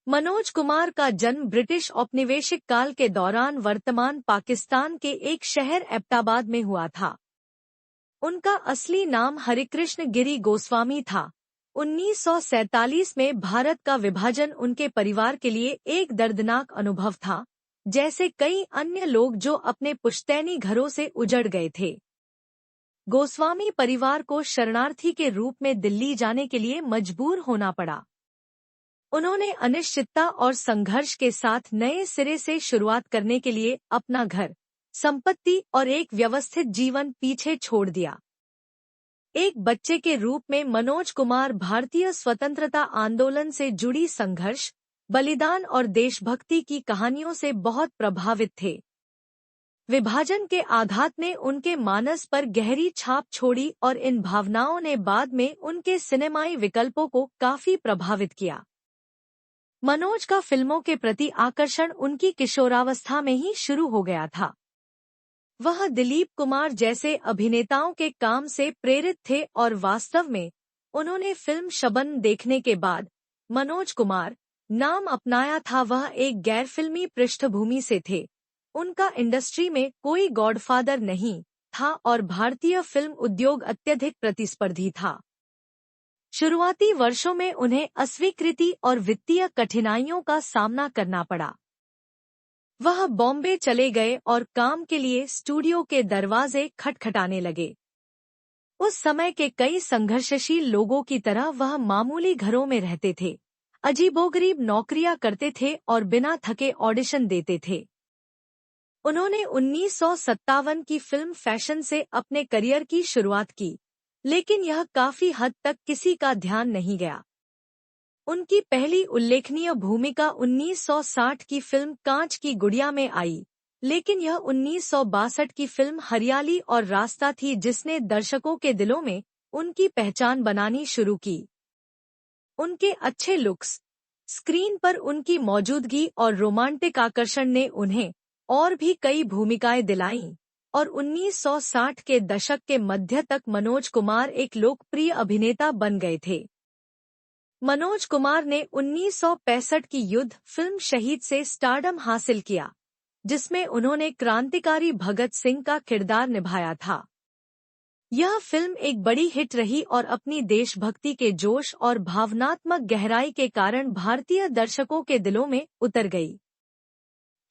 मनोज कुमार का जन्म ब्रिटिश औपनिवेशिक काल के दौरान वर्तमान पाकिस्तान के एक शहर एबटाबाद में हुआ था। उनका असली नाम हरिकृष्ण गिरी गोस्वामी था। 1947 में भारत का विभाजन उनके परिवार के लिए एक दर्दनाक अनुभव था, जैसे कई अन्य लोग जो अपने पुश्तैनी घरों से उजड़ गए थे। गोस्वामी परिवार को शरणार्थी के रूप में दिल्ली जाने के लिए मजबूर होना पड़ा। उन्होंने अनिश्चितता और संघर्ष के साथ नए सिरे से शुरुआत करने के लिए अपना घर, संपत्ति और एक व्यवस्थित जीवन पीछे छोड़ दिया। एक बच्चे के रूप में मनोज कुमार भारतीय स्वतंत्रता आंदोलन से जुड़ी संघर्ष, बलिदान और देशभक्ति की कहानियों से बहुत प्रभावित थे। विभाजन के आघात ने उनके मानस पर गहरी छाप छोड़ी और इन भावनाओं ने बाद में उनके सिनेमाई विकल्पों को काफी प्रभावित किया। मनोज का फिल्मों के प्रति आकर्षण उनकी किशोरावस्था में ही शुरू हो गया था। वह दिलीप कुमार जैसे अभिनेताओं के काम से प्रेरित थे और वास्तव में उन्होंने फिल्म शबन देखने के बाद मनोज कुमार नाम अपनाया था। वह एक गैर फिल्मी पृष्ठभूमि से थे। उनका इंडस्ट्री में कोई गॉडफादर नहीं था और भारतीय फिल्म उद्योग अत्यधिक प्रतिस्पर्धी था। शुरुआती वर्षों में उन्हें अस्वीकृति और वित्तीय कठिनाइयों का सामना करना पड़ा। वह बॉम्बे चले गए और काम के लिए स्टूडियो के दरवाजे खटखटाने लगे। उस समय के कई संघर्षशील लोगों की तरह वह मामूली घरों में रहते थे, अजीबोगरीब नौकरियां करते थे और बिना थके ऑडिशन देते थे। उन्होंने 1957 की फिल्म फैशन से अपने करियर की शुरुआत की, लेकिन यह काफी हद तक किसी का ध्यान नहीं गया। उनकी पहली उल्लेखनीय भूमिका 1960 की फिल्म कांच की गुड़िया में आई, लेकिन यह 1962 की फिल्म हरियाली और रास्ता थी जिसने दर्शकों के दिलों में उनकी पहचान बनानी शुरू की। उनके अच्छे लुक्स, स्क्रीन पर उनकी मौजूदगी और रोमांटिक आकर्षण ने उन्हें और भी कई भूमिकाएं दिलाईं और 1960 के दशक के मध्य तक मनोज कुमार एक लोकप्रिय अभिनेता बन गए थे। मनोज कुमार ने 1965 की युद्ध फिल्म शहीद से स्टारडम हासिल किया, जिसमें उन्होंने क्रांतिकारी भगत सिंह का किरदार निभाया था। यह फिल्म एक बड़ी हिट रही और अपनी देशभक्ति के जोश और भावनात्मक गहराई के कारण भारतीय दर्शकों के दिलों में उतर गई।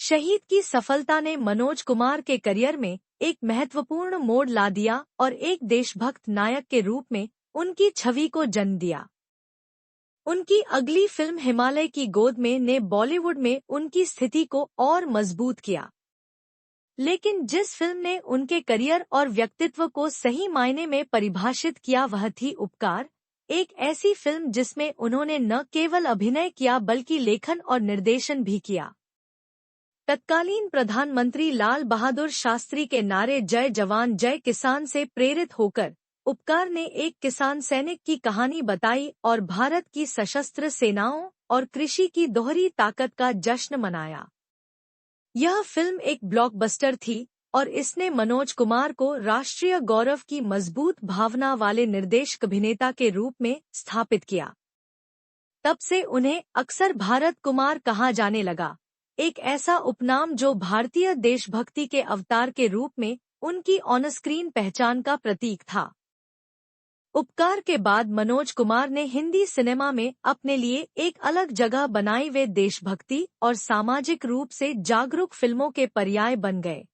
शहीद की सफलता ने मनोज कुमार के करियर में एक महत्वपूर्ण मोड़ ला दिया और एक देशभक्त नायक के रूप में उनकी छवि को जन्म दिया। उनकी अगली फिल्म हिमालय की गोद में ने बॉलीवुड में उनकी स्थिति को और मजबूत किया। लेकिन जिस फिल्म ने उनके करियर और व्यक्तित्व को सही मायने में परिभाषित किया वह थी उपकार, एक ऐसी फिल्म जिसमें उन्होंने न केवल अभिनय किया बल्कि लेखन और निर्देशन भी किया। तत्कालीन प्रधानमंत्री लाल बहादुर शास्त्री के नारे जय जवान जय किसान से प्रेरित होकर उपकार ने एक किसान सैनिक की कहानी बताई और भारत की सशस्त्र सेनाओं और कृषि की दोहरी ताकत का जश्न मनाया। यह फिल्म एक ब्लॉकबस्टर थी और इसने मनोज कुमार को राष्ट्रीय गौरव की मजबूत भावना वाले निर्देशक अभिनेता के रूप में स्थापित किया। तब से उन्हें अक्सर भारत कुमार कहा जाने लगा, एक ऐसा उपनाम जो भारतीय देशभक्ति के अवतार के रूप में उनकी ऑन स्क्रीन पहचान का प्रतीक था। उपकार के बाद मनोज कुमार ने हिंदी सिनेमा में अपने लिए एक अलग जगह बनाई। वे देशभक्ति और सामाजिक रूप से जागरूक फिल्मों के पर्याय बन गए,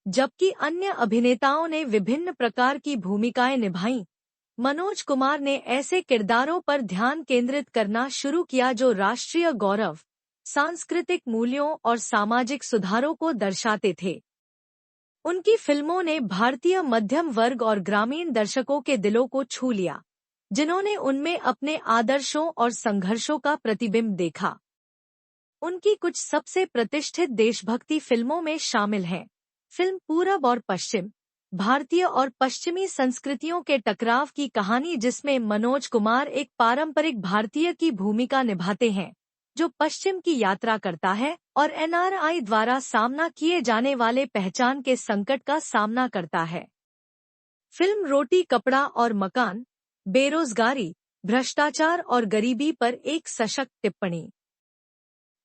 जबकि अन्य अभिनेताओं ने विभिन्न प्रकार की भूमिकाएं निभाईं। मनोज कुमार ने ऐसे किरदारों पर ध्यान केंद्रित करना शुरू किया जो राष्ट्रीय गौरव, सांस्कृतिक मूल्यों और सामाजिक सुधारों को दर्शाते थे। उनकी फिल्मों ने भारतीय मध्यम वर्ग और ग्रामीण दर्शकों के दिलों को छू लिया, जिन्होंने उनमें अपने आदर्शों और संघर्षों का प्रतिबिंब देखा। उनकी कुछ सबसे प्रतिष्ठित देशभक्ति फिल्मों में शामिल हैं फिल्म पूरब और पश्चिम, भारतीय और पश्चिमी संस्कृतियों के टकराव की कहानी जिसमें मनोज कुमार एक पारंपरिक भारतीय की भूमिका निभाते हैं जो पश्चिम की यात्रा करता है और एनआरआई द्वारा सामना किए जाने वाले पहचान के संकट का सामना करता है। फिल्म रोटी कपड़ा और मकान, बेरोजगारी, भ्रष्टाचार और गरीबी पर एक सशक्त टिप्पणी।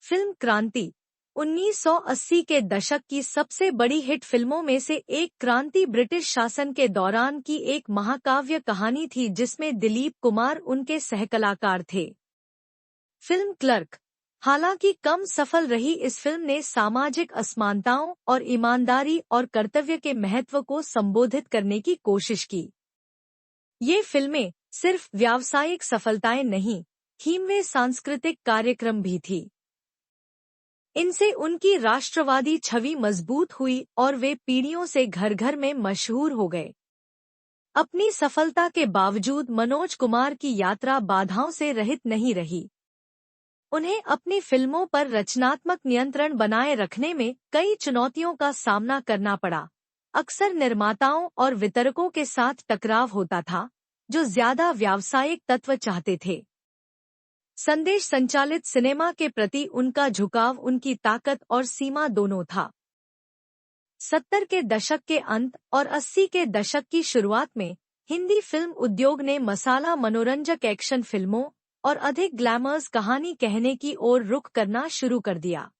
फिल्म क्रांति 1980 के दशक की सबसे बड़ी हिट फिल्मों में से एक। क्रांति ब्रिटिश शासन के दौरान की एक महाकाव्य कहानी थी जिसमें दिलीप कुमार उनके सहकलाकार थे। फिल्म क्लर्क हालांकि कम सफल रही, इस फिल्म ने सामाजिक असमानताओं और ईमानदारी और कर्तव्य के महत्व को संबोधित करने की कोशिश की। ये फिल्में सिर्फ व्यावसायिक सफलताएं नहीं, वे सांस्कृतिक कार्यक्रम भी थी। इनसे उनकी राष्ट्रवादी छवि मजबूत हुई और वे पीढ़ियों से घर घर में मशहूर हो गए। अपनी सफलता के बावजूद मनोज कुमार की यात्रा बाधाओं से रहित नहीं रही। उन्हें अपनी फिल्मों पर रचनात्मक नियंत्रण बनाए रखने में कई चुनौतियों का सामना करना पड़ा। अक्सर निर्माताओं और वितरकों के साथ टकराव होता था, जो ज्यादा व्यावसायिक तत्व चाहते थे। संदेश संचालित सिनेमा के प्रति उनका झुकाव उनकी ताकत और सीमा दोनों था। 70 के दशक के अंत और 80 के दशक की शुरुआत में हिंदी फिल्म उद्योग ने मसाला मनोरंजक एक्शन फिल्मों और अधिक ग्लैमर्स कहानी कहने की ओर रुख करना शुरू कर दिया।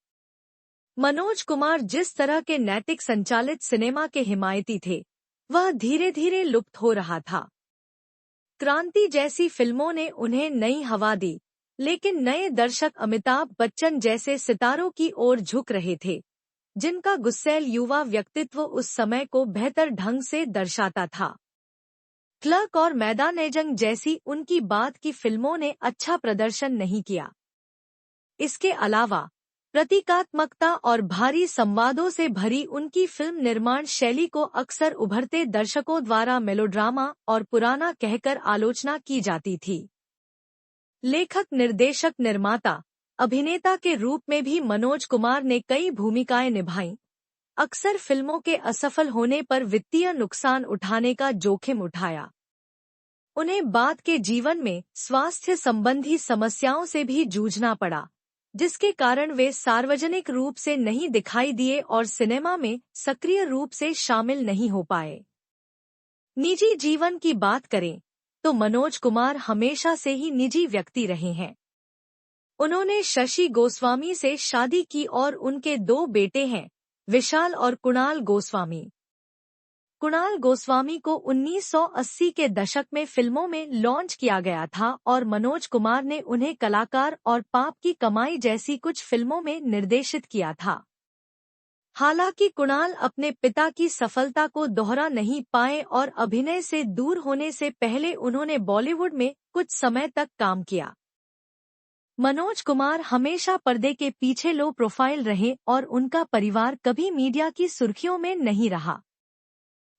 मनोज कुमार जिस तरह के नैतिक संचालित सिनेमा के हिमायती थे, वह धीरे धीरे लुप्त हो रहा था। क्रांति जैसी फिल्मों ने उन्हें नई हवा दी, लेकिन नए दर्शक अमिताभ बच्चन जैसे सितारों की ओर झुक रहे थे, जिनका गुस्सैल युवा व्यक्तित्व उस समय को बेहतर ढंग से दर्शाता था। क्लर्क और मैदान-ए-जंग जैसी उनकी बाद की फिल्मों ने अच्छा प्रदर्शन नहीं किया। इसके अलावा प्रतीकात्मकता और भारी संवादों से भरी उनकी फिल्म निर्माण शैली को अक्सर उभरते दर्शकों द्वारा मेलोड्रामा और पुराना कहकर आलोचना की जाती थी। लेखक, निर्देशक, निर्माता, अभिनेता के रूप में भी मनोज कुमार ने कई भूमिकाएं निभाईं। अक्सर फिल्मों के असफल होने पर वित्तीय नुकसान उठाने का जोखिम उठाया। उन्हें बाद के जीवन में स्वास्थ्य संबंधी समस्याओं से भी जूझना पड़ा, जिसके कारण वे सार्वजनिक रूप से नहीं दिखाई दिए और सिनेमा में सक्रिय रूप से शामिल नहीं हो पाए। निजी जीवन की बात करें तो मनोज कुमार हमेशा से ही निजी व्यक्ति रहे हैं। उन्होंने शशि गोस्वामी से शादी की और उनके 2 बेटे हैं, विशाल और कुणाल गोस्वामी। कुणाल गोस्वामी को 1980 के दशक में फिल्मों में लॉन्च किया गया था और मनोज कुमार ने उन्हें कलाकार और पाप की कमाई जैसी कुछ फिल्मों में निर्देशित किया था। हालांकि कुणाल अपने पिता की सफलता को दोहरा नहीं पाए और अभिनय से दूर होने से पहले उन्होंने बॉलीवुड में कुछ समय तक काम किया। मनोज कुमार हमेशा पर्दे के पीछे लो प्रोफाइल रहे और उनका परिवार कभी मीडिया की सुर्खियों में नहीं रहा।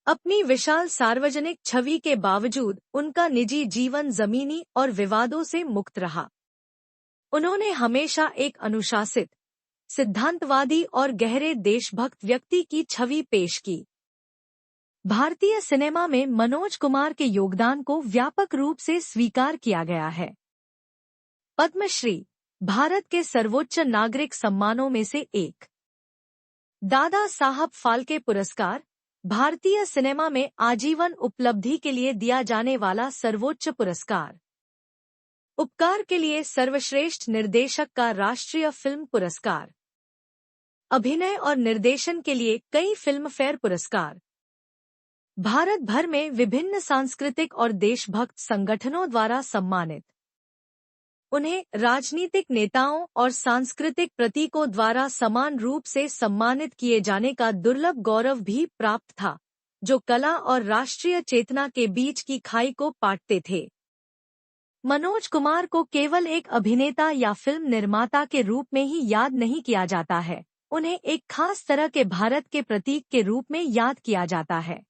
अपनी विशाल सार्वजनिक छवि के बावजूद उनका निजी जीवन जमीनी और विवादों से मुक्त रहा। उन्होंने हमेशा एक अनुशासित, सिद्धांतवादी और गहरे देशभक्त व्यक्ति की छवि पेश की। भारतीय सिनेमा में मनोज कुमार के योगदान को व्यापक रूप से स्वीकार किया गया है। पद्मश्री भारत के सर्वोच्च नागरिक सम्मानों में से एक। दादा साहब फाल्के पुरस्कार भारतीय सिनेमा में आजीवन उपलब्धि के लिए दिया जाने वाला सर्वोच्च पुरस्कार। उपकार के लिए सर्वश्रेष्ठ निर्देशक का राष्ट्रीय फिल्म पुरस्कार। अभिनय और निर्देशन के लिए कई फिल्म फेयर पुरस्कार। भारत भर में विभिन्न सांस्कृतिक और देशभक्त संगठनों द्वारा सम्मानित। उन्हें राजनीतिक नेताओं और सांस्कृतिक प्रतीकों द्वारा समान रूप से सम्मानित किए जाने का दुर्लभ गौरव भी प्राप्त था, जो कला और राष्ट्रीय चेतना के बीच की खाई को पाटते थे। मनोज कुमार को केवल एक अभिनेता या फिल्म निर्माता के रूप में ही याद नहीं किया जाता है, उन्हें एक खास तरह के भारत के प्रतीक के रूप में याद किया जाता है।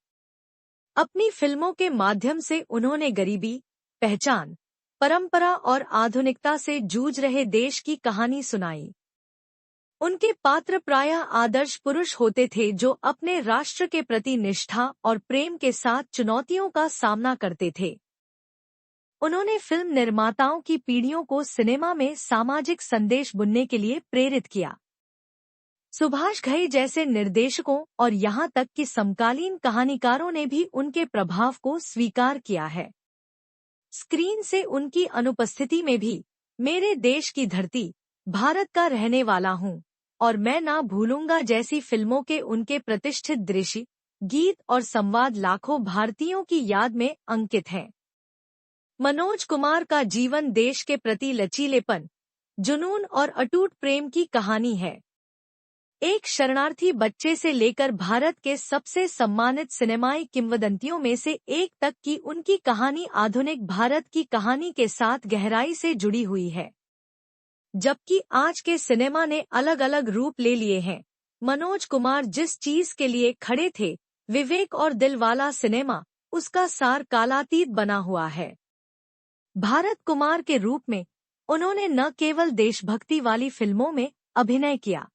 अपनी फिल्मों के माध्यम से उन्होंने गरीबी, पहचान, परंपरा और आधुनिकता से जूझ रहे देश की कहानी सुनाई। उनके पात्र प्रायः आदर्श पुरुष होते थे जो अपने राष्ट्र के प्रति निष्ठा और प्रेम के साथ चुनौतियों का सामना करते थे। उन्होंने फिल्म निर्माताओं की पीढ़ियों को सिनेमा में सामाजिक संदेश बुनने के लिए प्रेरित किया। सुभाष घई जैसे निर्देशकों और यहां तक कि समकालीन कहानीकारों ने भी उनके प्रभाव को स्वीकार किया है। स्क्रीन से उनकी अनुपस्थिति में भी मेरे देश की धरती, भारत का रहने वाला हूँ और मैं ना भूलूंगा जैसी फिल्मों के उनके प्रतिष्ठित दृश्य, गीत और संवाद लाखों भारतीयों की याद में अंकित हैं। मनोज कुमार का जीवन देश के प्रति लचीलेपन, जुनून और अटूट प्रेम की कहानी है। एक शरणार्थी बच्चे से लेकर भारत के सबसे सम्मानित सिनेमाई किंवदंतियों में से एक तक की उनकी कहानी आधुनिक भारत की कहानी के साथ गहराई से जुड़ी हुई है। जबकि आज के सिनेमा ने अलग अलग रूप ले लिए हैं, मनोज कुमार जिस चीज के लिए खड़े थे, विवेक और दिलवाला सिनेमा, उसका सार कालातीत बना हुआ है। भारत कुमार के रूप में उन्होंने न केवल देशभक्ति वाली फिल्मों में अभिनय किया,